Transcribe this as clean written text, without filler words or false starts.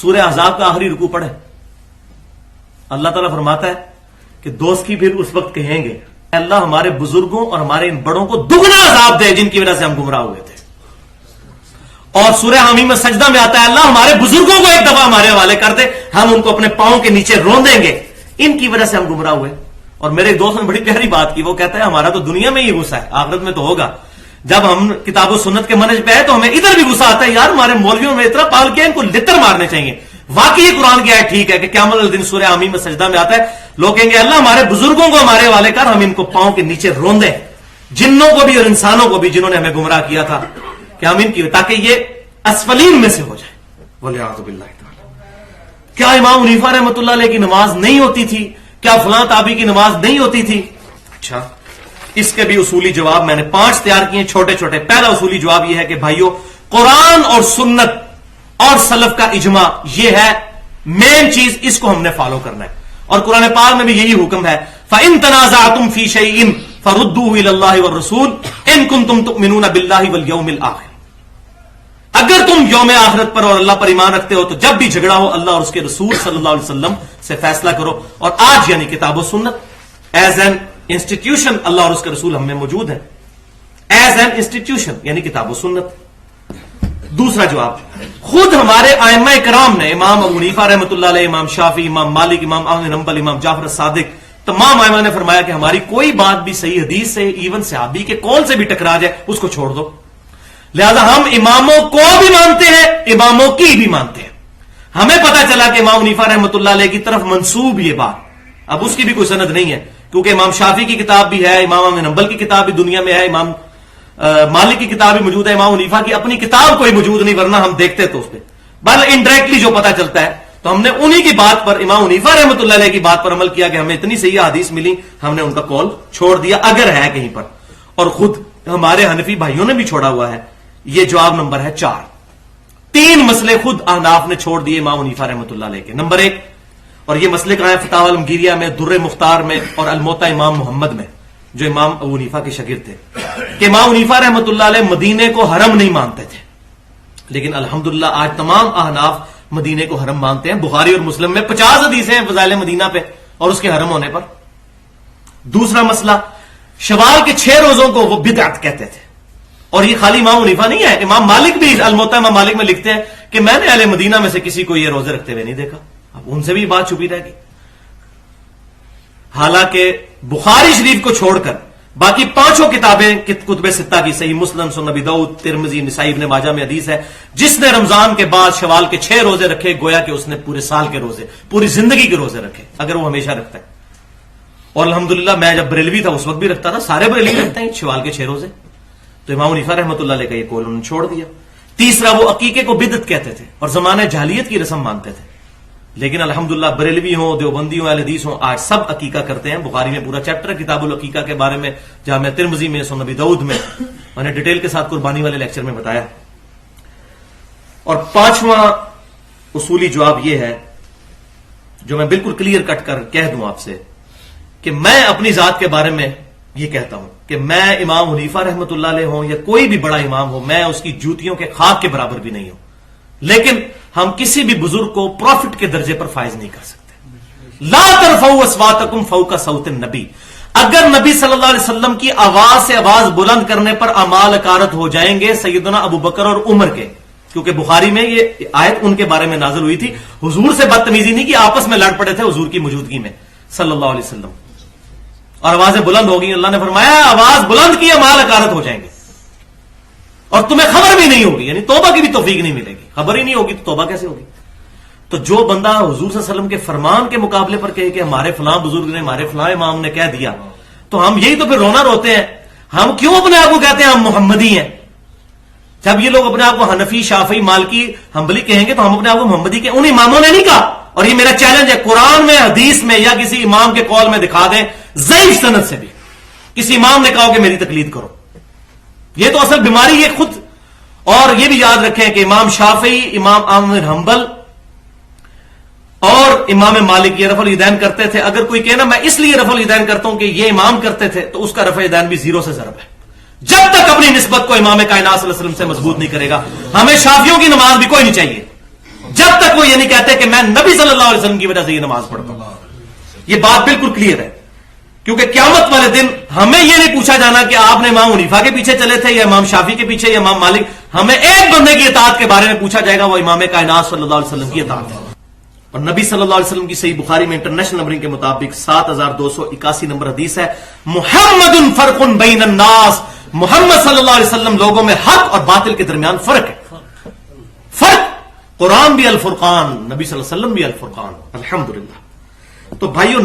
سورہ احزاب کا آخری رکوع پڑھے. اللہ تعالیٰ فرماتا ہے کہ دوست کی پھر اس وقت کہیں گے اللہ ہمارے بزرگوں اور ہمارے ان بڑوں کو دگنا عذاب دے جن کی وجہ سے ہم گمراہ ہوئے تھے. اور سورہ حمیم میں سجدہ میں آتا ہے اللہ ہمارے بزرگوں کو ایک دفعہ ہمارے حوالے کر دے, ہم ان کو اپنے پاؤں کے نیچے روندیں گے, ان کی وجہ سے ہم گمراہ ہوئے. اور میرے ایک دوست نے بڑی پیاری بات کی, وہ کہتا ہے ہمارا تو دنیا میں ہی غصہ ہے, آخرت میں تو ہوگا. جب ہم کتاب و سنت کے منہج پہ ہے تو ہمیں ادھر بھی غصہ آتا ہے, یار ہمارے مولویوں میں اتنا پال کیا ان کو لتر مارنے چاہیے. واقعی یہ قرآن کی آیت ٹھیک ہے کہ قیامت الدین سورہ حمیم میں سجدہ میں آتا ہے, لوگ کہیں گے اللہ ہمارے بزرگوں کو ہمارے حوالے کر, ہم ان کو پاؤں کے نیچے روندیں, جنوں کو بھی اور انسانوں کو بھی جنہوں نے ہمیں گمراہ کیا تھا, کہ ہم ان کی تاکہ یہ اسفلین میں سے ہو جائے. ولیعوذ باللہ تعالی. کیا امام حنیفہ رحمۃ اللہ علیہ کی نماز نہیں ہوتی تھی؟ کیا فلاں تابعی کی نماز نہیں ہوتی تھی؟ اچھا, اس کے بھی اصولی جواب میں نے 5 تیار کیے چھوٹے چھوٹے. پہلا اصولی جواب یہ ہے کہ بھائیو قرآن اور سنت اور سلف کا اجماع یہ ہے مین چیز, اس کو ہم نے فالو کرنا ہے. اور قرآن پاک میں بھی یہی حکم ہے فَإِن تَنَازَعْتُمْ فِي شَيْءٍ فَرُدُّوهُ إِلَى اللَّهِ وَالرَّسُولِ إِن كُنتُمْ تُؤْمِنُونَ بِاللَّهِ وَالْيَوْمِ الْآخِرِ. اگر تم یوم آخرت پر اور اللہ پر ایمان رکھتے ہو تو جب بھی جھگڑا ہو اللہ اور اس کے رسول صلی اللہ علیہ وسلم سے فیصلہ کرو. اور آج یعنی کتاب و سنت ایز این انسٹیٹیوشن اللہ اور اس کے رسول ہم میں موجود ہیں, ایز این انسٹیٹیوشن یعنی کتاب و سنت. دوسرا جواب, خود ہمارے ائمہ کرام نے امام ابو حنیفہ رحمۃ اللہ علیہ, امام شافعی, امام مالک, امام احمد بن حنبل, امام جعفر صادق, تمام ائمہ نے فرمایا کہ ہماری کوئی بات بھی صحیح حدیث سے ایون صحابی کے قول سے بھی ٹکرا جائے اس کو چھوڑ دو. لہذا ہم اماموں کو بھی مانتے ہیں, اماموں کی بھی مانتے ہیں. ہمیں پتا چلا کہ امام حنیفہ رحمۃ اللہ علیہ کی طرف منسوب یہ بات, اب اس کی بھی کوئی سند نہیں ہے کیونکہ امام شافعی کی کتاب بھی ہے, امام احمد بن حنبل کی کتاب بھی دنیا میں ہے, امام مالک کی کتاب بھی موجود ہے, امام حنیفہ کی اپنی کتاب کوئی موجود نہیں, ورنہ ہم دیکھتے تو اس پہ بل انڈائریکٹلی جو پتا چلتا ہے. تو ہم نے انہی کی بات پر, امام حنیفہ رحمۃ اللہ علیہ کی بات پر عمل کیا کہ ہمیں اتنی صحیح حدیث ملی, ہم نے ان کا قول چھوڑ دیا اگر ہے کہیں پر. اور خود ہمارے حنفی بھائیوں نے بھی چھوڑا ہوا ہے. یہ جواب نمبر ہے 4. 3 مسئلے خود احناف نے چھوڑ دیے امام حنیفہ رحمۃ اللہ علیہ کے. نمبر 1, اور یہ مسئلے کہاں ہیں, فتاوی المگیریہ میں, در مختار میں, اور الموطا امام محمد میں, جو امام ابو حنیفہ کے شاگرد تھے, کہ امام حنیفہ رحمۃ اللہ علیہ مدینے کو حرم نہیں مانتے تھے, لیکن الحمدللہ آج تمام احناف مدینے کو حرم مانتے ہیں. بخاری اور مسلم میں 50 حدیثیں ہیں فضائل مدینہ پہ اور اس کے حرم ہونے پر. دوسرا مسئلہ, شوال کے 6 روزوں کو وہ بدعت کہتے تھے, اور یہ خالی امام حنیفہ نہیں ہے, امام مالک بھی الموطا امام مالک میں لکھتے ہیں کہ میں نے اہل مدینہ میں سے کسی کو یہ روزے رکھتے ہوئے نہیں دیکھا. اب ان سے بھی بات چھپی رہ گئی. حالانکہ بخاری شریف کو چھوڑ کر باقی 5 کتابیں کتب 6 کی, صحیح مسلم, سنن ابی داؤد, ترمذی, نسائی, ابن ماجہ میں حدیث ہے جس نے رمضان کے بعد شوال کے 6 روزے رکھے گویا کہ اس نے پورے سال کے روزے, پوری زندگی کے روزے رکھے, اگر وہ ہمیشہ رکھتا ہے. اور الحمدللہ میں جب بریلوی تھا اس وقت بھی رکھتا تھا, سارے بریلوی رکھتے ہیں شوال کے 6 روزے. تو امام حنیفہ رحمۃ اللہ علیہ کا یہ قول انہوں نے چھوڑ دیا. تیسرا, وہ عقیقے کو بدعت کہتے تھے اور زمانہ جاہلیت کی رسم مانتے تھے, لیکن الحمدللہ بریلوی ہوں, دیوبندی ہوں, اہل حدیث ہوں, آج سب عقیقہ کرتے ہیں. بخاری میں پورا چیپٹر کتاب العقیقہ کے بارے میں, جامع ترمذی میں, سنن ابی داؤد میں, میں نے ڈیٹیل کے ساتھ قربانی والے لیکچر میں بتایا. اور 5واں اصولی جواب یہ ہے جو میں بالکل کلیئر کٹ کر کہہ دوں آپ سے, کہ میں اپنی ذات کے بارے میں یہ کہتا ہوں کہ میں امام حنیفہ رحمۃ اللہ علیہ ہوں یا کوئی بھی بڑا امام ہو, میں اس کی جوتیوں کے خاک کے برابر بھی نہیں ہوں, لیکن ہم کسی بھی بزرگ کو پروفٹ کے درجے پر فائز نہیں کر سکتے. لا ترفعوا اصواتکم فوق صوت النبی, اگر نبی صلی اللہ علیہ وسلم کی آواز سے آواز بلند کرنے پر اعمال اکارت ہو جائیں گے سیدنا ابو بکر اور عمر کے, کیونکہ بخاری میں یہ آیت ان کے بارے میں نازل ہوئی تھی. حضور سے بدتمیزی نہیں کہ آپس میں لڑ پڑے تھے حضور کی موجودگی میں صلی اللہ علیہ وسلم, اور آوازیں بلند ہو گئی. اللہ نے فرمایا آواز بلند کی اعمال اکارت ہو جائیں گے اور تمہیں خبر بھی نہیں ہوگی, یعنی توبہ کی بھی توفیق نہیں ملے گی. خبر ہی نہیں ہوگی تو توبہ کیسے ہوگی؟ تو جو بندہ حضور صلی اللہ علیہ وسلم کے فرمان کے مقابلے پر کہے کہ ہمارے فلاں بزرگ نے, ہمارے فلاں امام نے کہہ دیا, تو ہم یہی تو پھر رونا روتے ہیں. ہم کیوں اپنے آپ کو کہتے ہیں ہم محمدی ہیں؟ جب یہ لوگ اپنے آپ کو حنفی, شافعی, مالکی, حنبلی کہیں گے تو ہم اپنے آپ کو محمدی کہیں. ان اماموں نے نہیں کہا, اور یہ میرا چیلنج ہے, قرآن میں, حدیث میں یا کسی امام کے قول میں دکھا دیں ضعیف سند سے بھی کسی امام نے کہا کہ میری تقلید کرو. یہ تو اصل بیماری ہے خود. اور یہ بھی یاد رکھیں کہ امام شافعی, امام احمد بن حنبل اور امام مالک یہ رفع الیدین کرتے تھے. اگر کوئی کہنا میں اس لیے رفع الیدین کرتا ہوں کہ یہ امام کرتے تھے, تو اس کا رفع الیدین بھی 0 سے ضرب ہے. جب تک اپنی نسبت کو امام کائنات صلی اللہ علیہ وسلم سے مضبوط نہیں کرے گا, ہمیں شافعیوں کی نماز بھی کوئی نہیں چاہیے. جب تک تک وہ یہ نہیں کہتے کہ میں نبی صلی اللہ علیہ وسلم کی وجہ سے یہ نماز پڑھتا ہوں. یہ بات بالکل کلیئر ہے. کیونکہ قیامت والے دن ہمیں یہ نہیں پوچھا جانا کہ آپ نے امام حنیفہ کے پیچھے چلے تھے یا امام شافعی کے پیچھے یا امام مالک. ہمیں ایک بندے کی اطاعت کے بارے میں پوچھا جائے گا, وہ امام کائنات صلی اللہ علیہ وسلم کی اطاعت ہے. اور نبی صلی اللہ علیہ وسلم کی صحیح بخاری میں انٹرنیشنل نمبرنگ کے مطابق 7281 نمبر حدیث ہے, محمد فرق بین الناس, محمد صلی اللہ علیہ وسلم لوگوں میں حق اور باطل کے درمیان فرق ہے. فرق, قرآن بھی الفرقان, نبی صلی اللہ علیہ وسلم بھی الفرقان. الحمدللہ. تو بھائیو